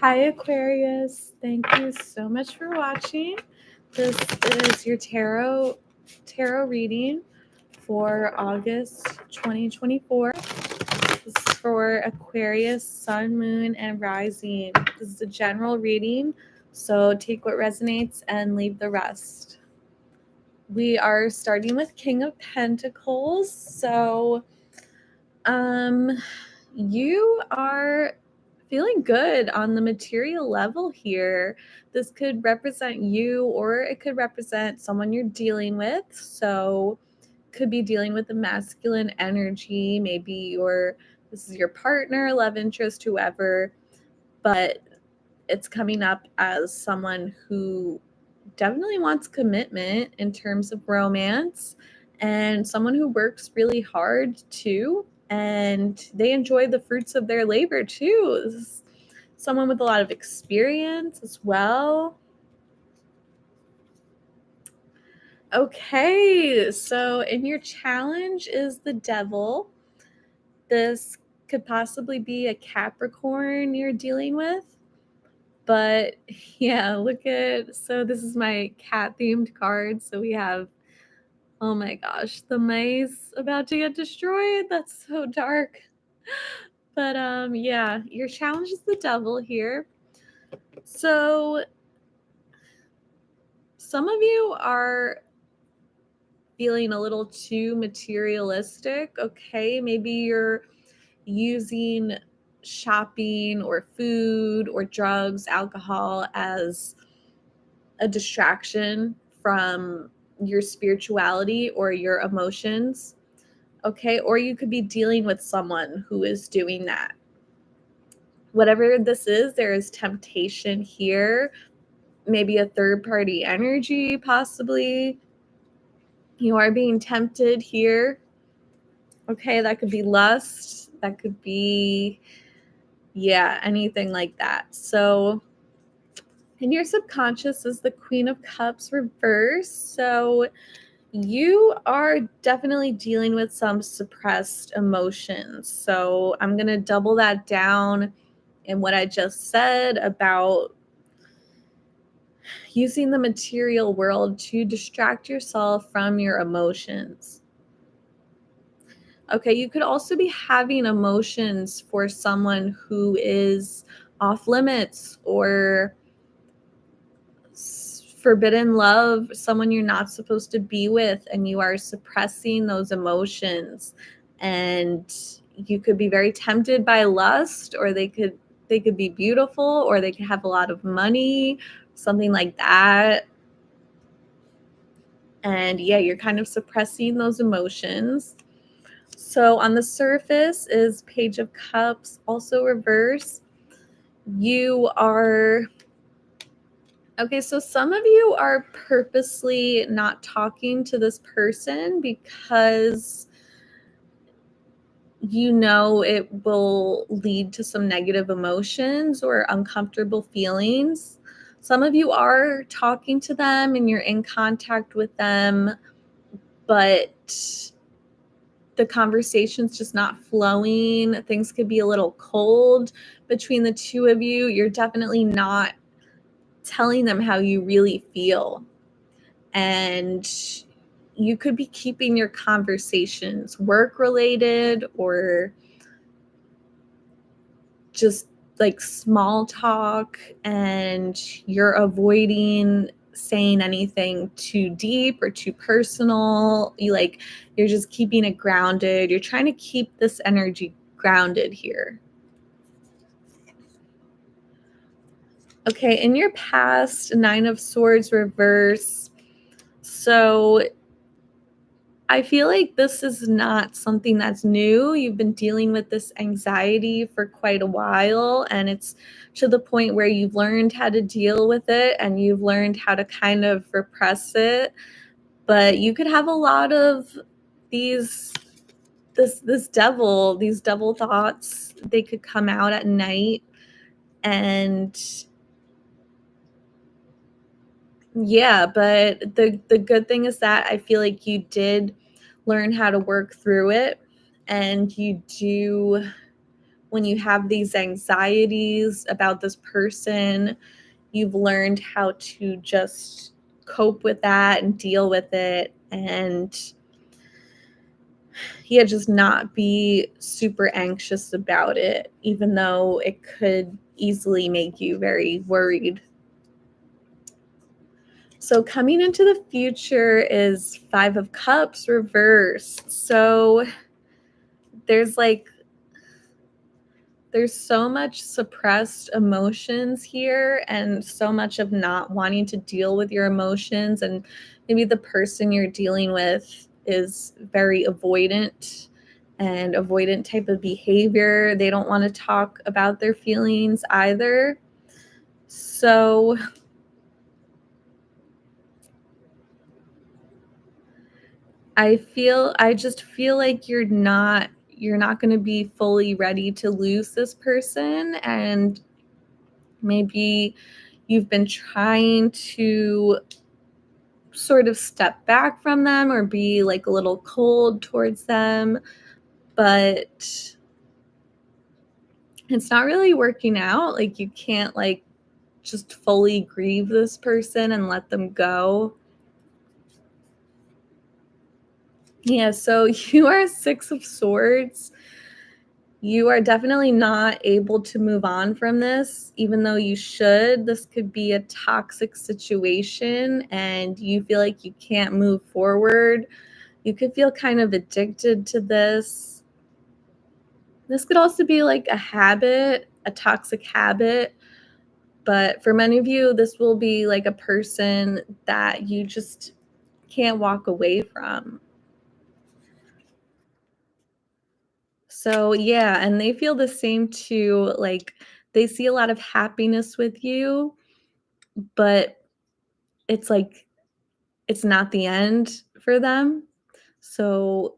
Hi, Aquarius. Thank you so much for watching. This is your tarot reading for August 2024. This is for Aquarius, Sun, Moon, and Rising. This is a general reading, so take what resonates and leave the rest. We are starting with King of Pentacles. So, you are feeling good on the material level here. This could represent you, or it could represent someone you're dealing with. So could be dealing with the masculine energy. Maybe this is your partner, love interest, whoever, but it's coming up as someone who definitely wants commitment in terms of romance, and someone who works really hard too, and they enjoy the fruits of their labor too. This is someone with a lot of experience as well. Okay, so in your challenge is the Devil. This could possibly be a Capricorn you're dealing with. But yeah, so this is my cat themed card. So we have, oh my gosh, the mice about to get destroyed. That's so dark. But yeah, your challenge is the Devil here. So some of you are feeling a little too materialistic. Okay, maybe you're using shopping or food or drugs, alcohol as a distraction from your spirituality or your emotions. Okay, or you could be dealing with someone who is doing that. Whatever this is, there is temptation here, maybe a third party energy, possibly. You are being tempted here. Okay, that could be lust, that could be, yeah, anything like that. So in your subconscious is the Queen of Cups reversed. So you are definitely dealing with some suppressed emotions. So I'm going to double that down in what I just said about using the material world to distract yourself from your emotions. Okay, you could also be having emotions for someone who is off limits or forbidden love, someone you're not supposed to be with, and you are suppressing those emotions. And you could be very tempted by lust, or they could be beautiful, or they could have a lot of money, something like that. And yeah, you're kind of suppressing those emotions. So on the surface is Page of Cups, also reverse. You are okay, so some of you are purposely not talking to this person because you know it will lead to some negative emotions or uncomfortable feelings. Some of you are talking to them and you're in contact with them, but the conversation's just not flowing. Things could be a little cold between the two of you. You're definitely not telling them how you really feel. And you could be keeping your conversations work related or just like small talk, and you're avoiding saying anything too deep or too personal. You're just keeping it grounded. You're trying to keep this energy grounded here. Okay, in your past, Nine of Swords reverse. So I feel like this is not something that's new. You've been dealing with this anxiety for quite a while, and it's to the point where you've learned how to deal with it and you've learned how to kind of repress it. But you could have a lot of these devil thoughts. They could come out at night, and yeah, but the good thing is that I feel like you did learn how to work through it, and you do when you have these anxieties about this person, you've learned how to just cope with that and deal with it, and yeah, just not be super anxious about it, even though it could easily make you very worried. So coming into the future is Five of Cups reversed. So there's like there's so much suppressed emotions here and so much of not wanting to deal with your emotions, and maybe the person you're dealing with is very avoidant and avoidant type of behavior. They don't want to talk about their feelings either. So I just feel like you're not going to be fully ready to lose this person, and maybe you've been trying to sort of step back from them or be like a little cold towards them, but it's not really working out. Like you can't like just fully grieve this person and let them go. Yeah, so you are 6 of Swords. You are definitely not able to move on from this, even though you should. This could be a toxic situation and you feel like you can't move forward. You could feel kind of addicted to this. This could also be like a habit, a toxic habit. But for many of you, this will be like a person that you just can't walk away from. So, yeah, and they feel the same too. Like they see a lot of happiness with you, but it's like it's not the end for them. So,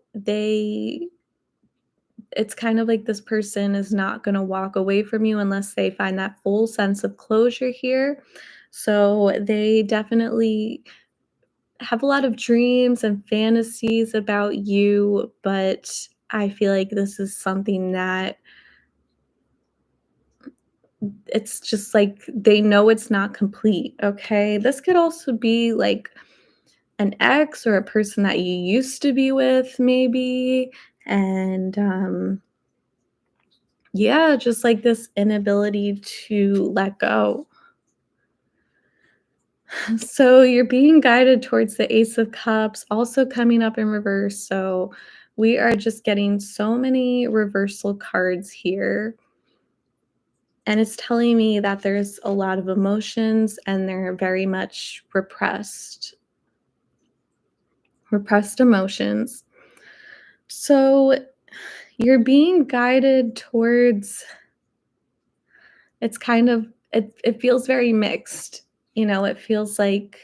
it's kind of like this person is not going to walk away from you unless they find that full sense of closure here. So, they definitely have a lot of dreams and fantasies about you, but I feel like this is something that it's just like they know it's not complete, okay? This could also be like an ex or a person that you used to be with maybe, and, yeah, just like this inability to let go. So you're being guided towards the Ace of Cups, also coming up in reverse, so we are just getting so many reversal cards here. And it's telling me that there's a lot of emotions and they're very much repressed emotions. So you're being guided towards it's kind of it feels very mixed. You know, it feels like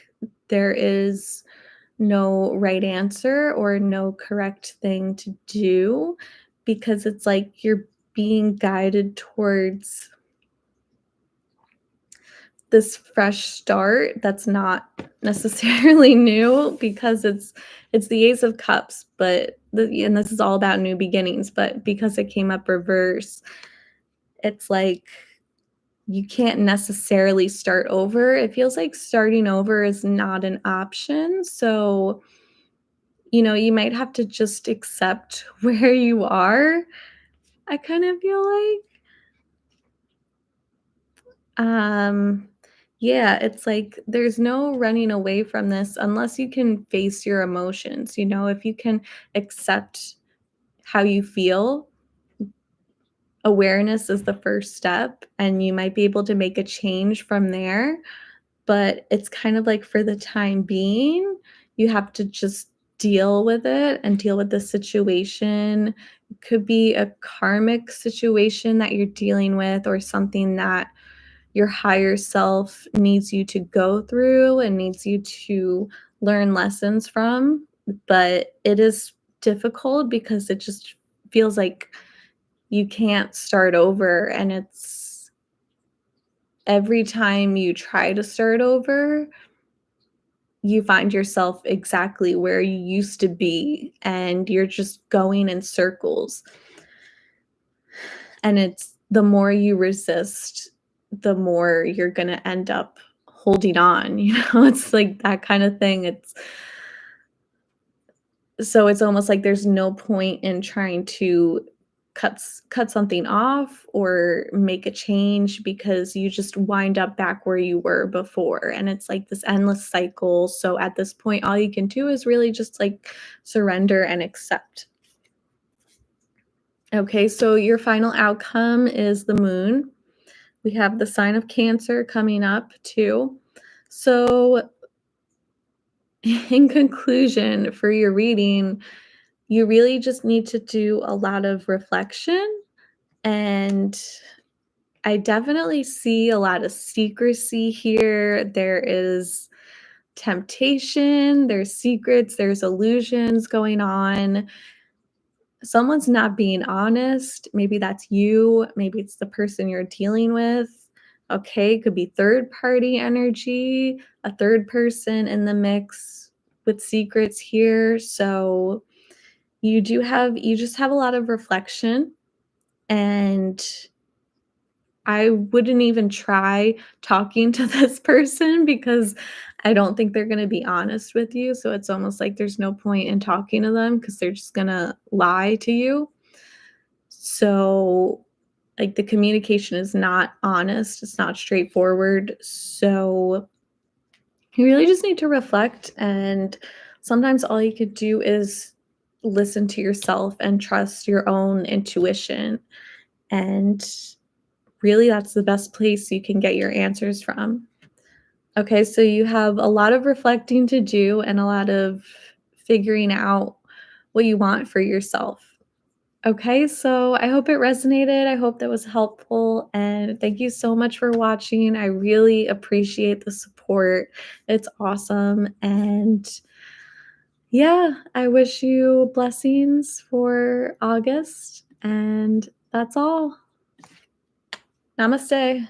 there is no right answer or no correct thing to do because it's like you're being guided towards this fresh start that's not necessarily new because it's the Ace of Cups, but and this is all about new beginnings, but because it came up reverse, it's like you can't necessarily start over. It feels like starting over is not an option. So, you might have to just accept where you are. I kind of feel like Um, yeah, it's like there's no running away from this unless you can face your emotions. If you can accept how you feel, awareness is the first step, and you might be able to make a change from there. But it's kind of like for the time being, you have to just deal with it and deal with the situation. It could be a karmic situation that you're dealing with, or something that your higher self needs you to go through and needs you to learn lessons from. But it is difficult because it just feels like you can't start over. And it's every time you try to start over, you find yourself exactly where you used to be and you're just going in circles. And it's the more you resist, the more you're gonna end up holding on, you know? It's like that kind of thing. It's almost like there's no point in trying to cut something off or make a change because you just wind up back where you were before, and it's like this endless cycle. So at this point, all you can do is really just like surrender and accept. Okay, so your final outcome is the moon. We have the sign of Cancer coming up too. So in conclusion, for your reading, you really just need to do a lot of reflection, and I definitely see a lot of secrecy here. There is temptation, there's secrets, there's illusions going on. Someone's not being honest. Maybe that's you, maybe it's the person you're dealing with. Okay, could be third party energy, a third person in the mix with secrets here. So you just have a lot of reflection, and I wouldn't even try talking to this person because I don't think they're gonna be honest with you, so it's almost like there's no point in talking to them because 'cause they're just gonna lie to you. So, like, the communication is not honest, it's not straightforward, so you really just need to reflect, and sometimes all you could do is listen to yourself and trust your own intuition, and really that's the best place you can get your answers from. Okay, so you have a lot of reflecting to do and a lot of figuring out what you want for yourself. Okay, so I hope it resonated. I hope that was helpful. And thank you so much for watching. I really appreciate the support. It's awesome. And yeah, I wish you blessings for August. And that's all. Namaste.